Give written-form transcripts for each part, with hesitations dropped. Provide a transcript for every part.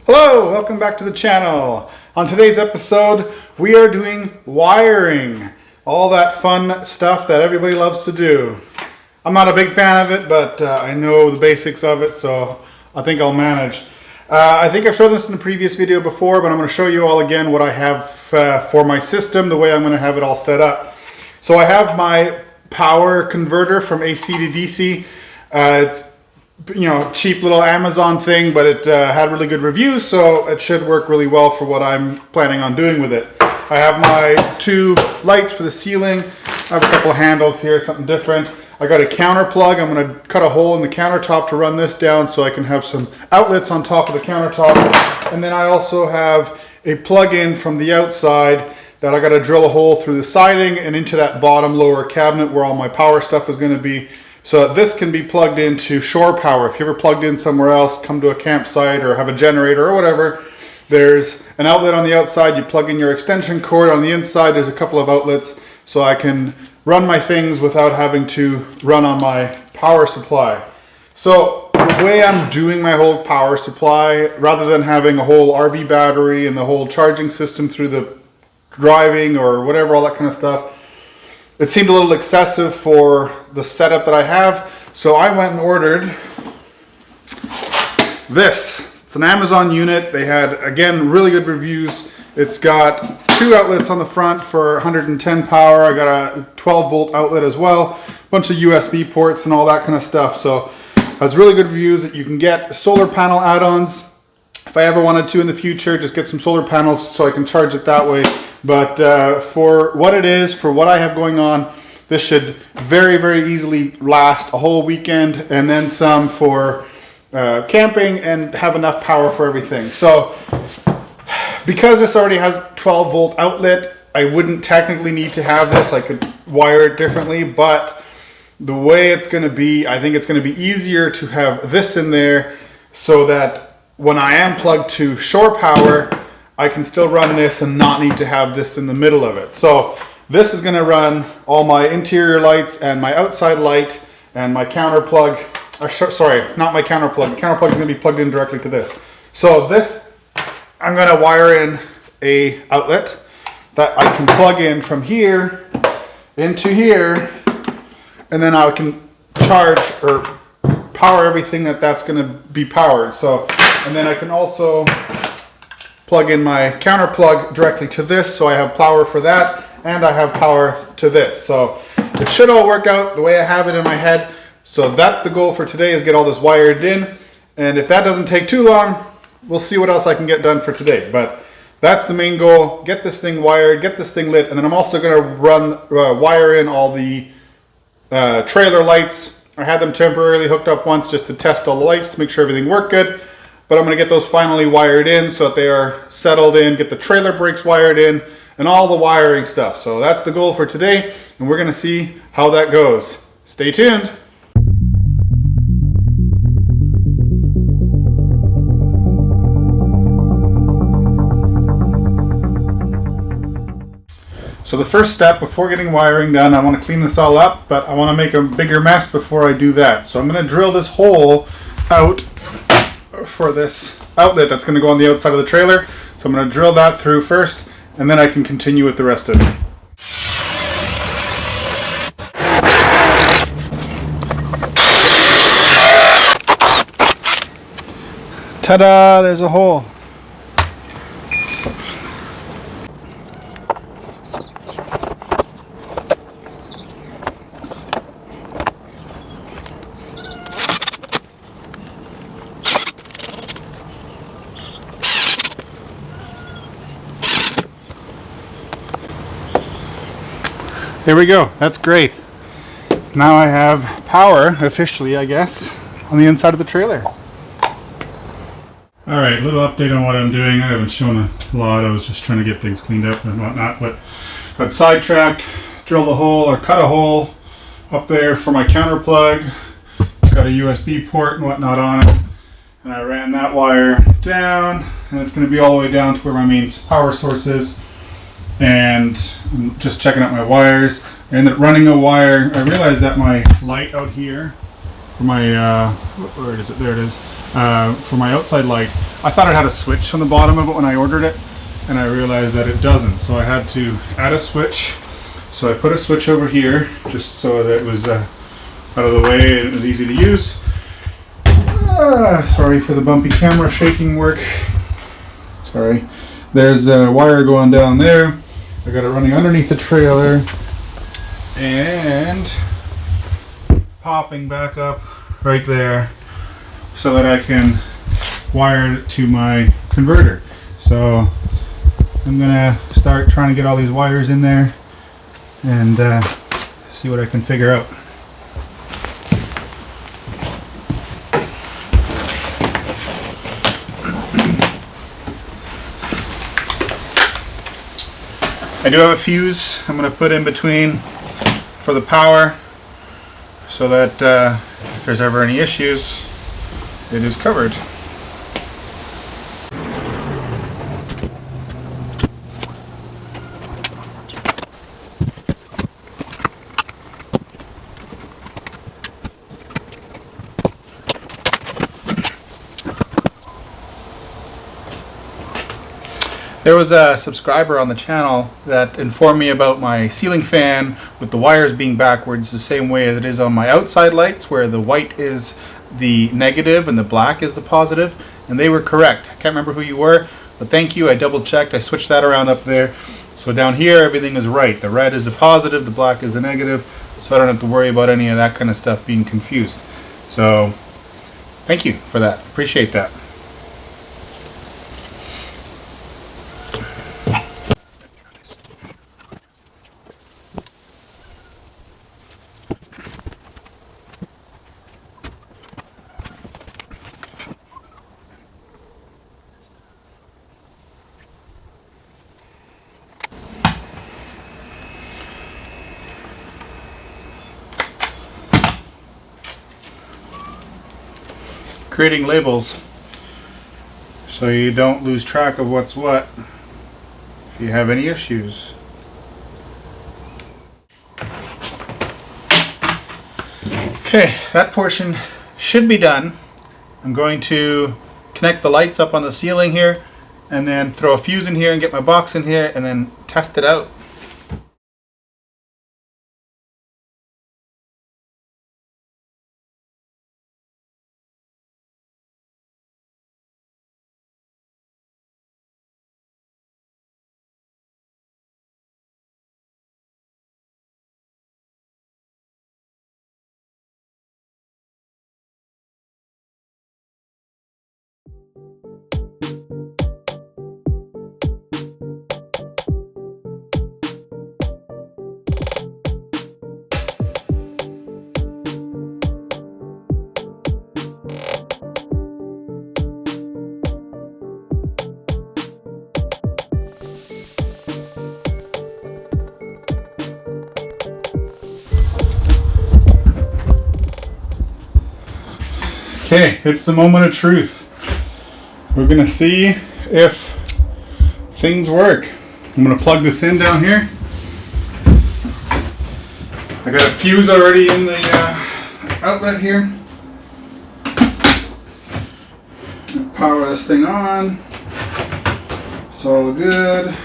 Hello, welcome back to the channel. On today's episode, we are doing wiring. All that fun stuff that everybody loves to do. I'm not a big fan of it, but I know the basics of it, so I think I'll manage. I think I've shown this in the previous video before, but I'm going to show you all again what I have for my system, the way I'm going to have it all set up. So I have my power converter from AC to DC. It's cheap little Amazon thing, but it had really good reviews, so it should work really well for what I'm planning on doing with it. I have my two lights for the ceiling. I have a couple of handles here, something different. I got a counter plug. I'm going to cut a hole in the countertop to run this down so I can have some outlets on top of the countertop. And then I also have a plug-in from the outside that I got to drill a hole through the siding and into that bottom lower cabinet where all my power stuff is going to be. So this can be plugged into shore power. If you ever plugged in somewhere else, come to a campsite or have a generator or whatever, there's an outlet on the outside. You plug in your extension cord. On the inside, there's a couple of outlets so I can run my things without having to run on my power supply. So the way I'm doing my whole power supply, rather than having a whole RV battery and the whole charging system through the driving or whatever, all that kind of stuff, it seemed a little excessive for the setup that I have, so I went and ordered this. It's an Amazon unit. They had, again, really good reviews. It's got two outlets on the front for 110 power. I got a 12 volt outlet as well, a bunch of USB ports and all that kind of stuff. So it has really good reviews that you can get solar panel add-ons. If I ever wanted to in the future, just get some solar panels so I can charge it that way. But for what it is, for what I have going on, this should very, very easily last a whole weekend and then some for camping and have enough power for everything. So because this already has 12 volt outlet, I wouldn't technically need to have this. I could wire it differently, but the way it's going to be, I think it's going to be easier to have this in there so that when I am plugged to shore power, I can still run this and not need to have this in the middle of it. So this is going to run all my interior lights and my outside light and my counter plug. Sorry, not my counter plug. The counter plug is going to be plugged in directly to this. So this, I'm going to wire in a outlet that I can plug in from here into here, and then I can charge or power everything that's going to be powered. So, and then I can also plug in my counter plug directly to this, so I have power for that, and I have power to this. So it should all work out the way I have it in my head. So that's the goal for today, is get all this wired in. And if that doesn't take too long, we'll see what else I can get done for today. But that's the main goal, get this thing wired, get this thing lit, and then I'm also gonna wire in all the trailer lights. I had them temporarily hooked up once just to test all the lights to make sure everything worked good. But I'm going to get those finally wired in so that they are settled in, get the trailer brakes wired in, and all the wiring stuff. So that's the goal for today, and we're going to see how that goes. Stay tuned. So the first step before getting wiring done, I want to clean this all up, but I want to make a bigger mess before I do that. So I'm going to drill this hole out for this outlet that's going to go on the outside of the trailer. So I'm going to drill that through first, and then I can continue with the rest of it. Ta-da! There's a hole. There we go. That's great. Now I have power, officially, I guess, on the inside of the trailer. Alright, little update on what I'm doing. I haven't shown a lot. I was just trying to get things cleaned up and whatnot, but got sidetracked, drilled a hole or cut a hole up there for my counter plug. It's got a USB port and whatnot on it. And I ran that wire down, and it's going to be all the way down to where my main power source is. And I'm just checking out my wires. I ended up running a wire. I realized that my light out here for my, where is it? There it is. For my outside light. I thought it had a switch on the bottom of it when I ordered it, and I realized that it doesn't. So I had to add a switch. So I put a switch over here just so that it was out of the way and it was easy to use. Sorry for the bumpy camera shaking work. Sorry. There's a wire going down there. I got it running underneath the trailer and popping back up right there so that I can wire it to my converter. So I'm gonna start trying to get all these wires in there and see what I can figure out. I do have a fuse I'm going to put in between for the power so that if there's ever any issues, it is covered. There was a subscriber on the channel that informed me about my ceiling fan with the wires being backwards the same way as it is on my outside lights, where the white is the negative and the black is the positive, and they were correct. I can't remember who you were, but thank you. I double checked. I switched that around up there. So down here everything is right. The red is the positive, the black is the negative, so I don't have to worry about any of that kind of stuff being confused. So thank you for that. Appreciate that. Creating labels so you don't lose track of what's what if you have any issues. Okay, that portion should be done. I'm going to connect the lights up on the ceiling here and then throw a fuse in here and get my box in here and then test it out. Okay, it's the moment of truth. We're gonna see if things work. I'm gonna plug this in down here. I got a fuse already in the outlet here. Power this thing on. It's all good.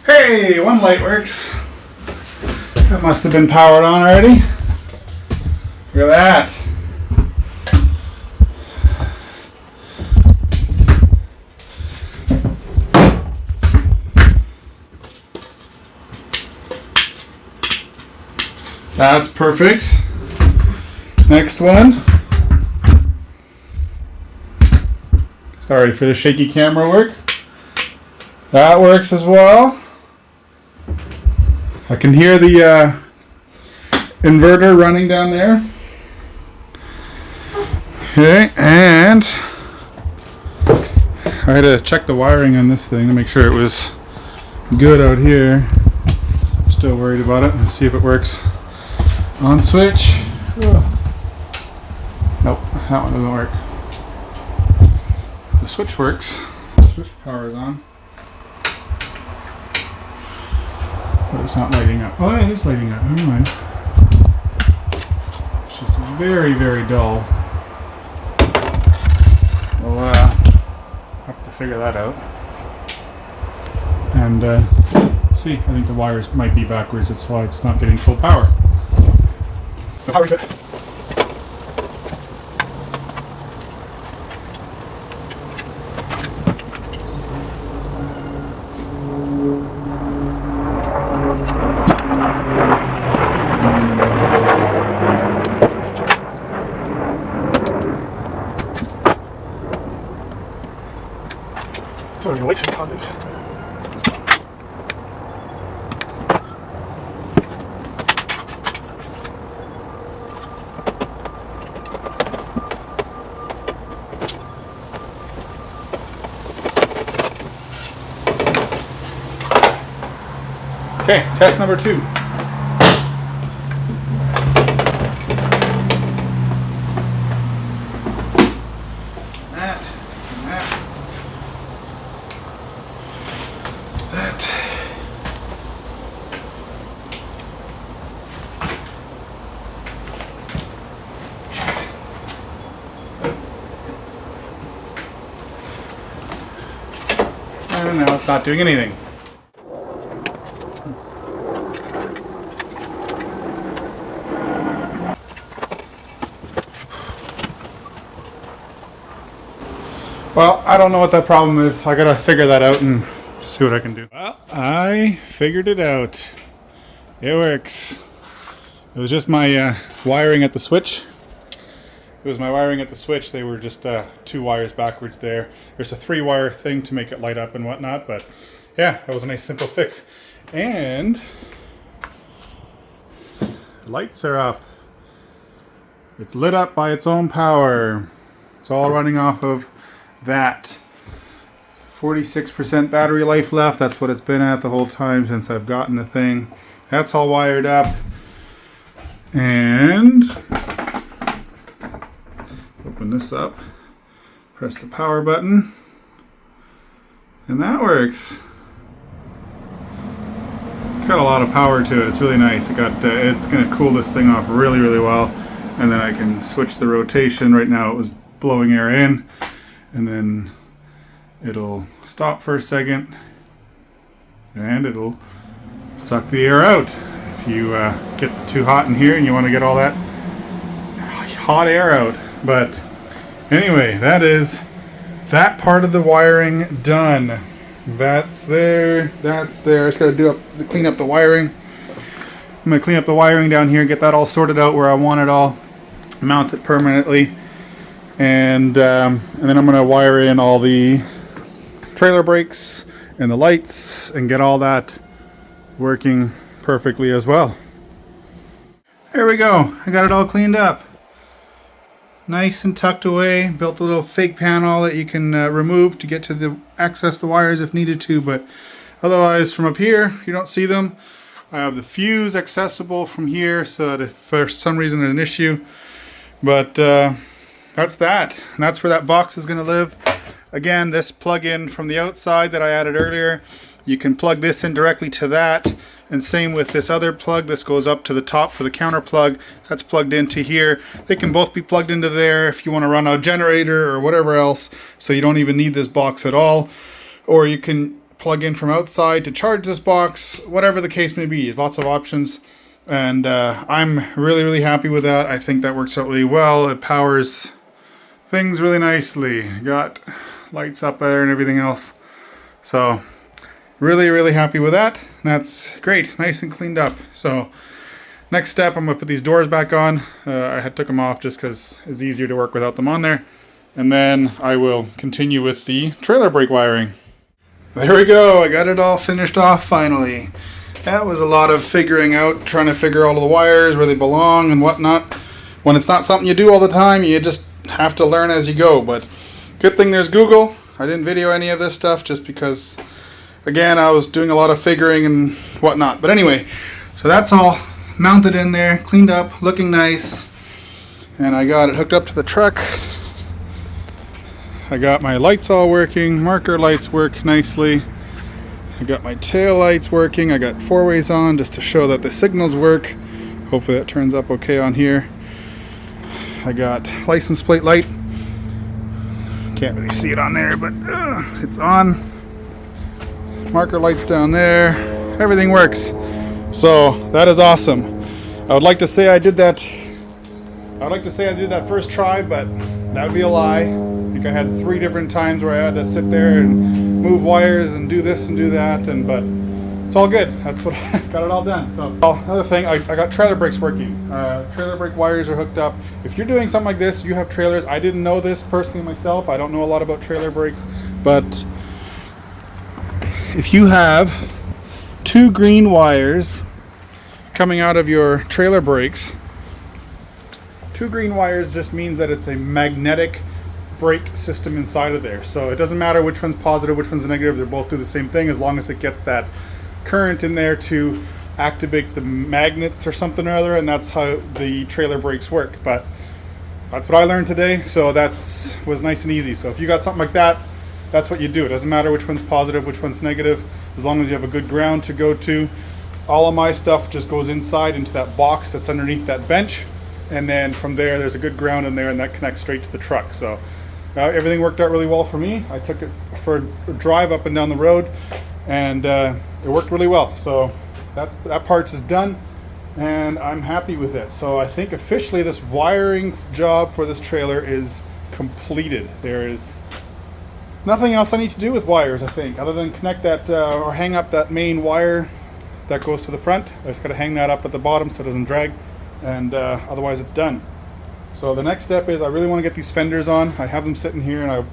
Hey, one light works. That must have been powered on already. Look at that. That's perfect. Next one. Sorry for the shaky camera work. That works as well. I can hear the inverter running down there. Okay, and I had to check the wiring on this thing to make sure it was good out here. Still worried about it. Let's see if it works. On switch. Nope, that one doesn't work. The switch works. The switch power is on. but it's not lighting up. Oh, yeah, it is lighting up. Never mind. It's just very, very dull. We'll have to figure that out. And see, I think the wires might be backwards. That's why it's not getting full power. The power's good. So I'm gonna wait for the Okay, test number 2. That. And now it's not doing anything. Well, I don't know what that problem is. I gotta figure that out and see what I can do. Well, I figured it out. It works. It was just my wiring at the switch. It was my wiring at the switch. They were just 2 wires backwards there. There's a 3-wire thing to make it light up and whatnot, but yeah, that was a nice simple fix. And the lights are up. It's lit up by its own power. It's all running off of that. 46% battery life left. That's what it's been at the whole time since I've gotten the thing. That's all wired up. And open this up, press the power button, and that works. It's got a lot of power to it. It's really nice. It's going to cool this thing off really, really well. And then I can switch the rotation. Right now it was blowing air in, and then it'll stop for a second, and it'll suck the air out. If you get too hot in here and you want to get all that hot air out. But anyway, that is that part of the wiring done. That's there. That's there. I just got to clean up the wiring. I'm going to clean up the wiring down here, get that all sorted out where I want it all, mount it permanently, and then I'm going to wire in all the trailer brakes and the lights and get all that working perfectly as well. There we go. I got it all cleaned up. Nice and tucked away. Built a little fake panel that you can remove to get to access the wires if needed to, but otherwise from up here you don't see them. I have the fuse accessible from here so that if for some reason there's an issue, but that's that. And that's where that box is going to live. Again, this plug-in from the outside that I added earlier, you can plug this in directly to that. And same with this other plug. This goes up to the top for the counter plug. That's plugged into here. They can both be plugged into there if you want to run a generator or whatever else. So you don't even need this box at all. Or you can plug in from outside to charge this box. Whatever the case may be. There's lots of options. And I'm really, really happy with that. I think that works out really well. It powers things really nicely. Got lights up there and everything else. So really, really happy with that. That's great. Nice and cleaned up. So next step, I'm going to put these doors back on. I took them off just because it's easier to work without them on there. And then I will continue with the trailer brake wiring. There we go. I got it all finished off finally. That was a lot of figuring out, trying to figure all of the wires, where they belong and whatnot. When it's not something you do all the time, you just have to learn as you go. But good thing there's Google. I didn't video any of this stuff just because, again, I was doing a lot of figuring and whatnot. But anyway, so that's all mounted in there, cleaned up, looking nice. And I got it hooked up to the truck. I got my lights all working. Marker lights work nicely. I got my tail lights working. I got 4-ways on just to show that the signals work. Hopefully that turns up okay on here. I got license plate light. Can't really see it on there, but it's on. Marker lights down there. Everything works. So that is awesome. I would like to say I did that. First try, but that would be a lie. I think I had 3 different times where I had to sit there and move wires and do this and do that, but it's all good. That's what I got it all done. So another thing, I got trailer brakes working. Trailer brake wires are hooked up. If you're doing something like this, you have trailers. I didn't know this personally myself. I don't know a lot about trailer brakes, but if you have 2 green wires coming out of your trailer brakes, 2 green wires just means that it's a magnetic brake system inside of there. So it doesn't matter which one's positive, which one's negative. They're both do the same thing as long as it gets that current in there to activate the magnets or something or other, and that's how the trailer brakes work. But that's what I learned today, so was nice and easy. So if you got something like that, that's what you do. It doesn't matter which one's positive, which one's negative, as long as you have a good ground to go to. All of my stuff just goes inside into that box that's underneath that bench, and then from there there's a good ground in there, and that connects straight to the truck. So everything worked out really well for me. I took it for a drive up and down the road, and it worked really well. So that part's is done, and I'm happy with it. So I think officially this wiring job for this trailer is completed. There is nothing else I need to do with wires, I think, other than connect that or hang up that main wire that goes to the front. I just got to hang that up at the bottom so it doesn't drag, and otherwise it's done. So the next step is I really want to get these fenders on. I have them sitting here, and I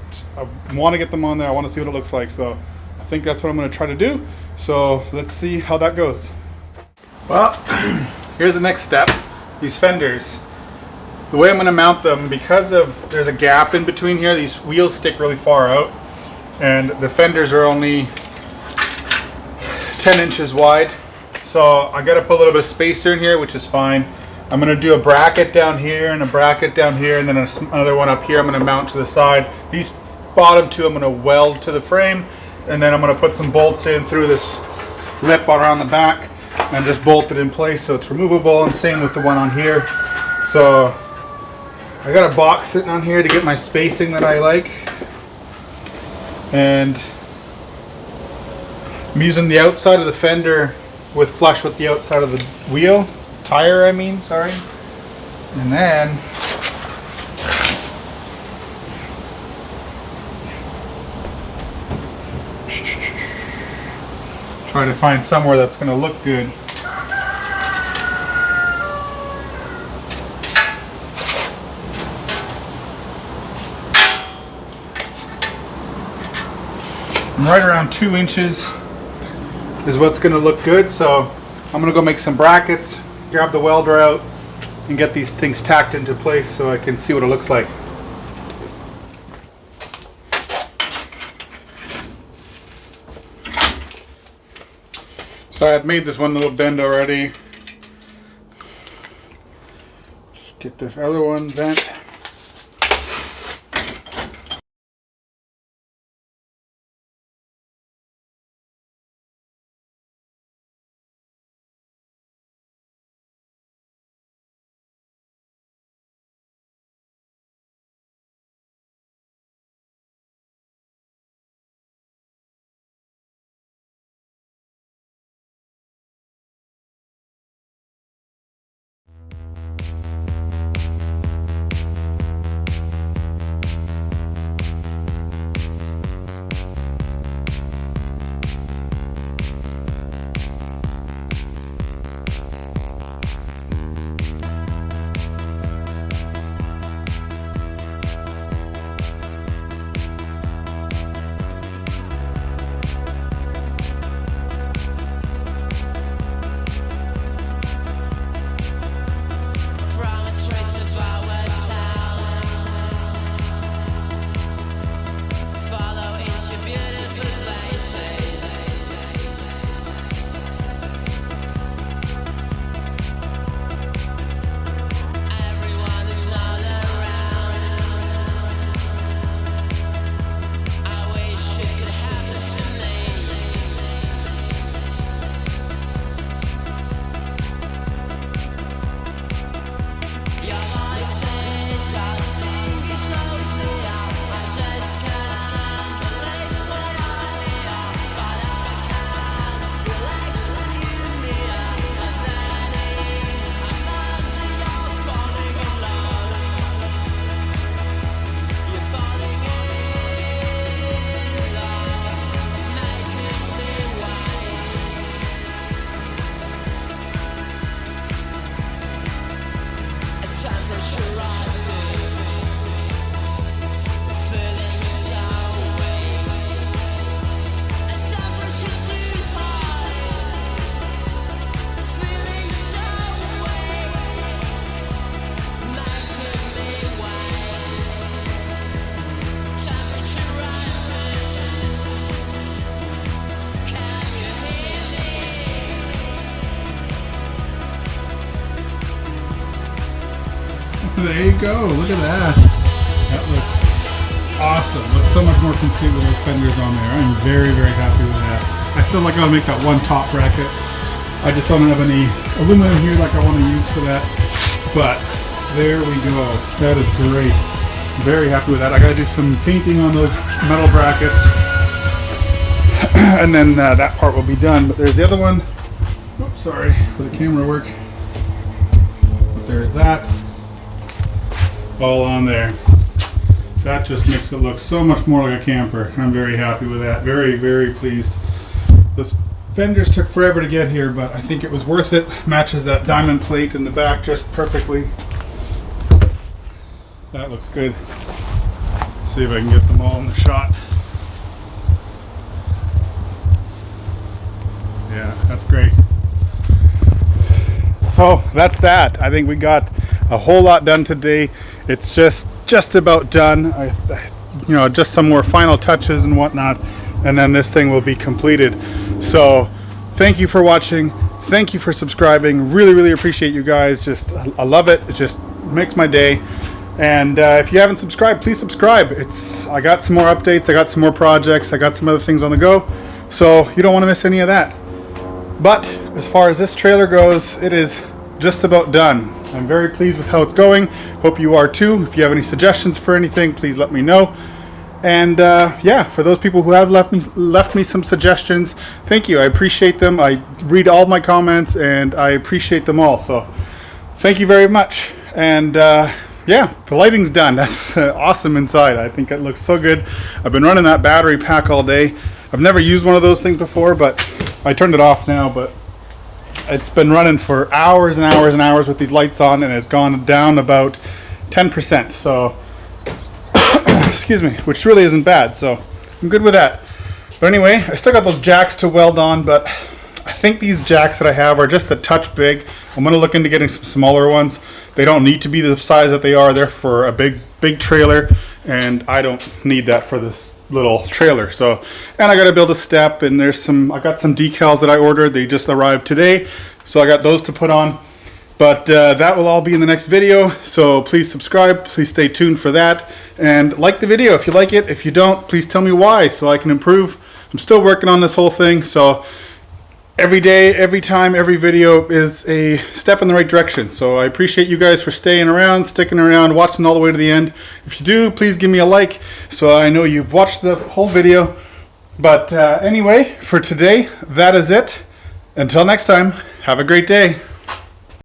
want to get them on there. I want to see what it looks like. So I think that's what I'm going to try to do. So let's see how that goes. Well, here's the next step. These fenders. The way I'm going to mount them, because there's a gap in between here, these wheels stick really far out, and the fenders are only 10 inches wide. So I got to put a little bit of spacer in here, which is fine. I'm going to do a bracket down here and a bracket down here, and then another one up here I'm going to mount to the side. These bottom 2 I'm going to weld to the frame, and then I'm going to put some bolts in through this lip around the back and just bolt it in place so it's removable, and same with the one on here. So I got a box sitting on here to get my spacing that I like, and I'm using the outside of the fender flush with the outside of the wheel. Tire, I mean, sorry. And then try to find somewhere that's going to look good. And right around 2 inches is what's going to look good. So I'm going to go make some brackets, grab the welder out, and get these things tacked into place so I can see what it looks like. So I had made this one little bend already. Just get this other one bent. There you go, look at that. That looks awesome. Looks so much more complete with those fenders on there. I'm very, very happy with that. I still like how to make that one top bracket. I just don't have any aluminum here like I want to use for that. But there we go. That is great. Very happy with that. I gotta do some painting on those metal brackets. And then that part will be done. But there's the other one. Oops, sorry for the camera work. But there's that. All on there. That just makes it look so much more like a camper. I'm very happy with that. Very, very pleased. Those fenders took forever to get here, but I think it was worth it. Matches that diamond plate in the back just perfectly. That looks good. Let's see if I can get them all in the shot. Yeah, that's great. So that's that. I think we got a whole lot done today. It's just about done. You know, just some more final touches and whatnot, and then this thing will be completed. So thank you for watching. Thank you for subscribing. Really, really appreciate you guys. I love it. It just makes my day. And if you haven't subscribed, please subscribe. I got some more updates. I got some more projects. I got some other things on the go. So you don't want to miss any of that. But as far as this trailer goes, it is just about done. I'm very pleased with how it's going. Hope you are too. If you have any suggestions for anything, please let me know. And yeah, for those people who have left me some suggestions, thank you. I appreciate them. I read all my comments and I appreciate them all. So thank you very much. And yeah, the lighting's done. That's awesome inside. I think it looks so good. I've been running that battery pack all day. I've never used one of those things before, but I turned it off now. But it's been running for hours and hours and hours with these lights on, and it's gone down about 10%. So, excuse me, which really isn't bad. So I'm good with that. But anyway, I still got those jacks to weld on, but I think these jacks that I have are just a touch big. I'm going to look into getting some smaller ones. They don't need to be the size that they are. They're for a big trailer, and I don't need that for this little trailer. So, and I got to build a step, and I got some decals that I ordered. They just arrived today, so I got those to put on. But that will all be in the next video, so please subscribe. Please stay tuned for that, and like the video if you like it. If you don't, please tell me why so I can improve. I'm still working on this whole thing, so every day, every time, every video is a step in the right direction. So I appreciate you guys for staying around, sticking around, watching all the way to the end. If you do, please give me a like so I know you've watched the whole video. But anyway, for today, that is it. Until next time, have a great day.